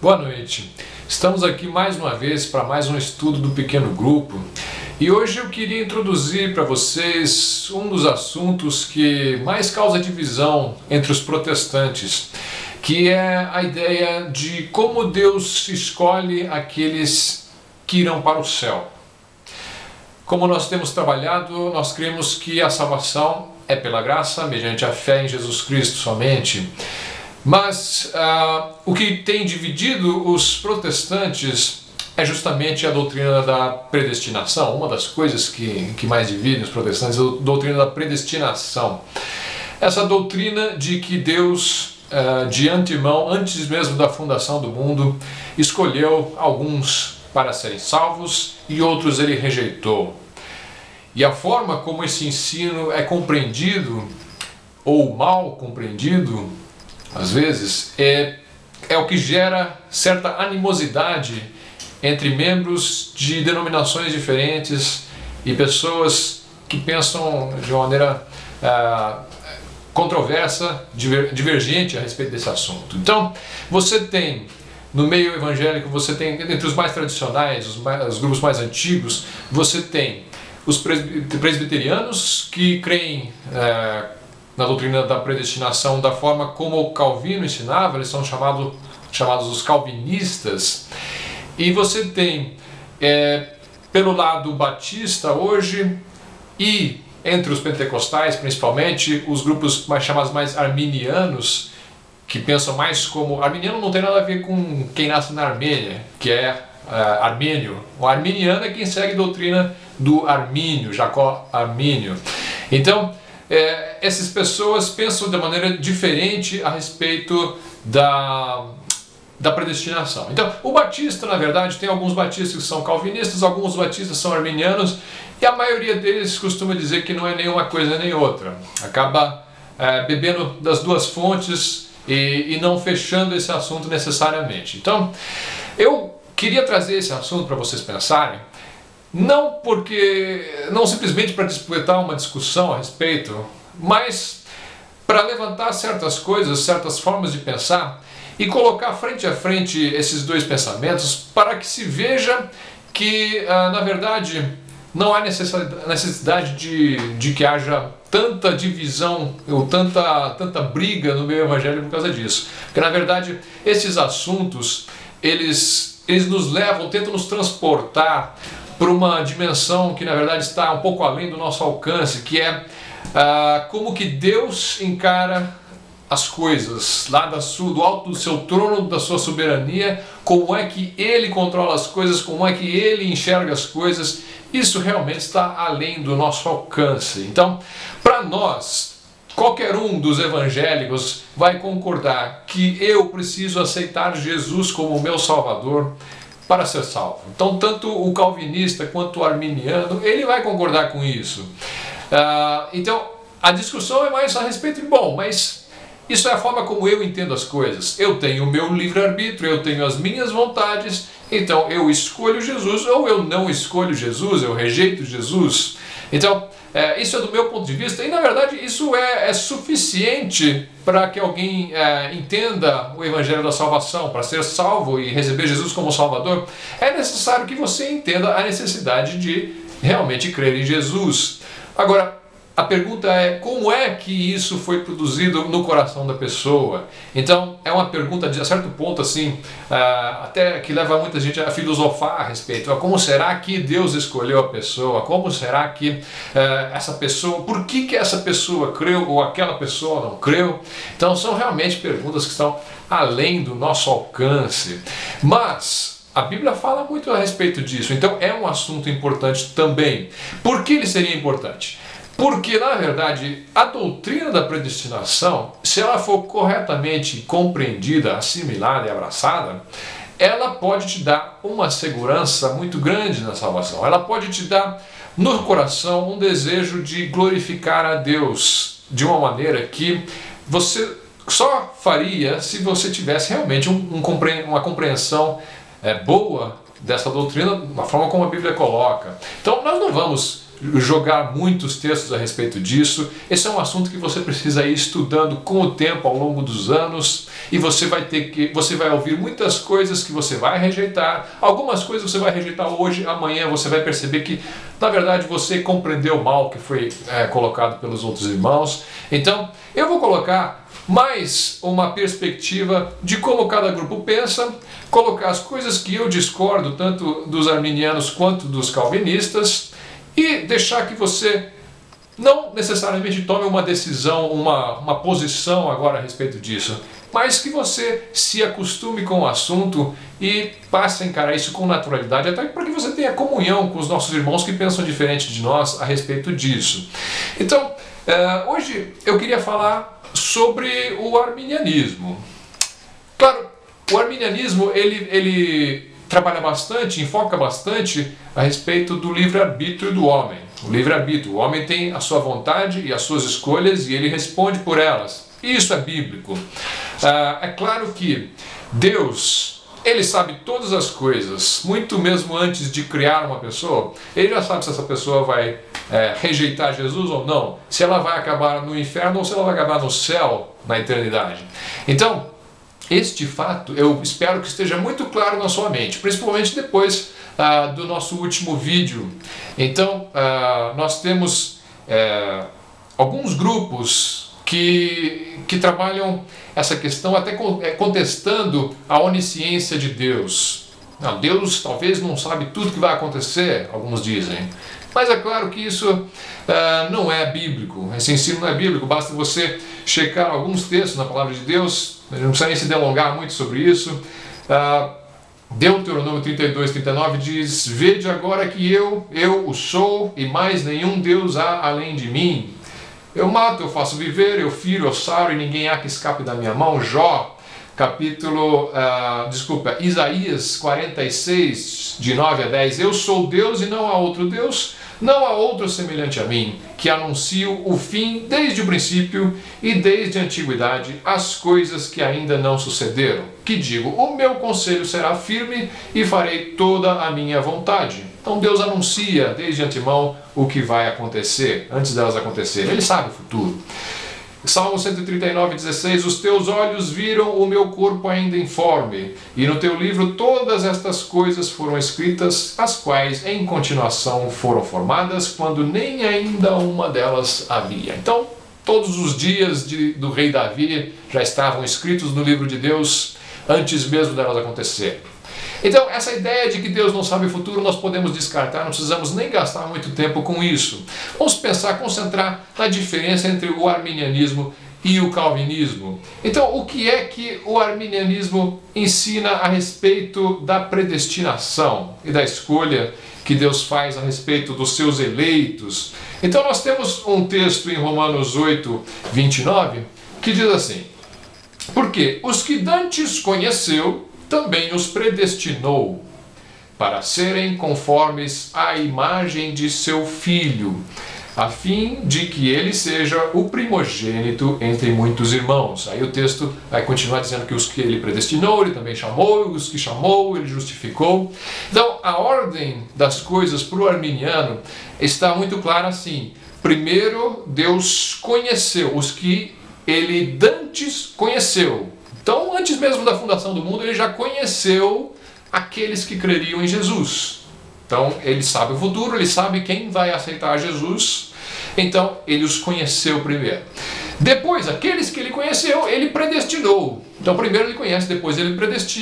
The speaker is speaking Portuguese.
Boa noite. Estamos aqui mais uma vez para mais um estudo do pequeno grupo e hoje eu queria introduzir para vocês um dos assuntos que mais causa divisão entre os protestantes, que é a ideia de como Deus escolhe aqueles que irão para o céu. Como nós temos trabalhado, nós cremos que a salvação é pela graça, mediante a fé em Jesus Cristo somente. Mas o que tem dividido os protestantes é justamente a doutrina da predestinação. Uma das coisas que mais divide os protestantes é a doutrina da predestinação. Essa doutrina de que Deus, de antemão, antes mesmo da fundação do mundo, escolheu alguns para serem salvos e outros ele rejeitou. E a forma como esse ensino é compreendido, ou mal compreendido, às vezes, é o que gera certa animosidade entre membros de denominações diferentes e pessoas que pensam de uma maneira controversa, divergente a respeito desse assunto. Então, você tem, no meio evangélico, você tem, entre os mais tradicionais, os grupos mais antigos, você tem os presbiterianos que creem na doutrina da predestinação da forma como o Calvino ensinava, eles são chamados os calvinistas. E você tem, pelo lado batista hoje, e entre os pentecostais principalmente, os grupos chamados mais arminianos, que pensam mais como... Arminiano não tem nada a ver com quem nasce na Armênia, que é armênio. O arminiano é quem segue a doutrina do Armínio, Jacó Armínio. Então, essas pessoas pensam de maneira diferente a respeito da predestinação. Então, o batista, na verdade, tem alguns batistas que são calvinistas, alguns batistas são arminianos, e a maioria deles costuma dizer que não é nenhuma coisa nem outra. Acaba bebendo das duas fontes e não fechando esse assunto necessariamente. Então, eu queria trazer esse assunto para vocês pensarem, não simplesmente para disputar uma discussão a respeito, mas para levantar certas coisas, certas formas de pensar e colocar frente a frente esses dois pensamentos para que se veja que, na verdade, não há necessidade de que haja tanta divisão ou tanta briga no meio evangélico por causa disso. Porque, na verdade, esses assuntos, eles nos levam, tentam nos transportar para uma dimensão que na verdade está um pouco além do nosso alcance, que é como que Deus encara as coisas, lá do alto do seu trono, da sua soberania, como é que Ele controla as coisas, como é que Ele enxerga as coisas. Isso realmente está além do nosso alcance. Então, para nós, qualquer um dos evangélicos vai concordar que eu preciso aceitar Jesus como meu Salvador para ser salvo. Então, tanto o calvinista quanto o arminiano, ele vai concordar com isso. Então, a discussão é mais a respeito de, mas isso é a forma como eu entendo as coisas. Eu tenho o meu livre-arbítrio, eu tenho as minhas vontades, então eu escolho Jesus ou eu não escolho Jesus, eu rejeito Jesus. Então, isso é do meu ponto de vista, e na verdade isso é suficiente para que alguém entenda o Evangelho da Salvação. Para ser salvo e receber Jesus como Salvador, é necessário que você entenda a necessidade de realmente crer em Jesus. Agora, a pergunta é, como é que isso foi produzido no coração da pessoa? Então, é uma pergunta de a certo ponto, assim, até que leva muita gente a filosofar a respeito. Como será que Deus escolheu a pessoa? Como será que essa pessoa, por que essa pessoa creu ou aquela pessoa não creu? Então, são realmente perguntas que estão além do nosso alcance. Mas a Bíblia fala muito a respeito disso, então é um assunto importante também. Por que ele seria importante? Porque, na verdade, a doutrina da predestinação, se ela for corretamente compreendida, assimilada e abraçada, ela pode te dar uma segurança muito grande na salvação. Ela pode te dar no coração um desejo de glorificar a Deus de uma maneira que você só faria se você tivesse realmente uma compreensão boa dessa doutrina, da forma como a Bíblia coloca. Então, nós não vamos jogar muitos textos a respeito disso. Esse é um assunto que você precisa ir estudando com o tempo, ao longo dos anos, e você vai ouvir muitas coisas que você vai rejeitar. Algumas coisas você vai rejeitar hoje, amanhã você vai perceber que, na verdade, você compreendeu mal o que foi colocado pelos outros irmãos. Então, eu vou colocar mais uma perspectiva de como cada grupo pensa, colocar as coisas que eu discordo, tanto dos arminianos quanto dos calvinistas, e deixar que você não necessariamente tome uma decisão, uma posição agora a respeito disso, mas que você se acostume com o assunto e passe a encarar isso com naturalidade, até para que você tenha comunhão com os nossos irmãos que pensam diferente de nós a respeito disso. Então, hoje eu queria falar sobre o arminianismo. Claro, o arminianismo ele trabalha bastante, enfoca bastante a respeito do livre-arbítrio do homem. O livre-arbítrio, o homem tem a sua vontade e as suas escolhas e ele responde por elas. Isso é bíblico. É claro que Deus, ele sabe todas as coisas, muito mesmo antes de criar uma pessoa. Ele já sabe se essa pessoa vai rejeitar Jesus ou não, se ela vai acabar no inferno ou se ela vai acabar no céu na eternidade. Então, este fato eu espero que esteja muito claro na sua mente, principalmente depois do nosso último vídeo. Então, nós temos alguns grupos que trabalham essa questão até contestando a onisciência de Deus. Não, Deus talvez não sabe tudo que vai acontecer, alguns dizem. Mas é claro que isso não é bíblico, esse ensino não é bíblico, basta você checar alguns textos na palavra de Deus, não precisa nem se delongar muito sobre isso. Deuteronômio 32, 39 diz: "Vede agora que eu o sou, e mais nenhum Deus há além de mim. Eu mato, eu faço viver, eu firo, eu saro, e ninguém há que escape da minha mão." Isaías 46, de 9 a 10, "Eu sou Deus e não há outro Deus, não há outro semelhante a mim, que anuncio o fim desde o princípio e desde a antiguidade, as coisas que ainda não sucederam. Que digo, o meu conselho será firme e farei toda a minha vontade." Então Deus anuncia desde antemão o que vai acontecer, antes delas acontecerem. Ele sabe o futuro. Salmo 139, 16, "Os teus olhos viram o meu corpo ainda informe, e no teu livro todas estas coisas foram escritas, as quais em continuação foram formadas, quando nem ainda uma delas havia." Então, todos os dias do rei Davi já estavam escritos no livro de Deus, antes mesmo delas acontecerem. Então, essa ideia de que Deus não sabe o futuro, nós podemos descartar, não precisamos nem gastar muito tempo com isso. Vamos concentrar na diferença entre o arminianismo e o calvinismo. Então, o que é que o arminianismo ensina a respeito da predestinação e da escolha que Deus faz a respeito dos seus eleitos? Então, nós temos um texto em Romanos 8, 29, que diz assim: "Porque os que dantes conheceu, também os predestinou para serem conformes à imagem de seu Filho, a fim de que ele seja o primogênito entre muitos irmãos." Aí o texto vai continuar dizendo que os que ele predestinou, ele também chamou, e os que chamou, ele justificou. Então, a ordem das coisas para o arminiano está muito clara assim. Primeiro, Deus conheceu os que ele dantes conheceu. Então, antes mesmo da fundação do mundo, ele já conheceu aqueles que creriam em Jesus. Então, ele sabe o futuro, ele sabe quem vai aceitar Jesus. Então, ele os conheceu primeiro. Depois, aqueles que ele conheceu, ele predestinou. Então, primeiro ele conhece, depois ele predestina.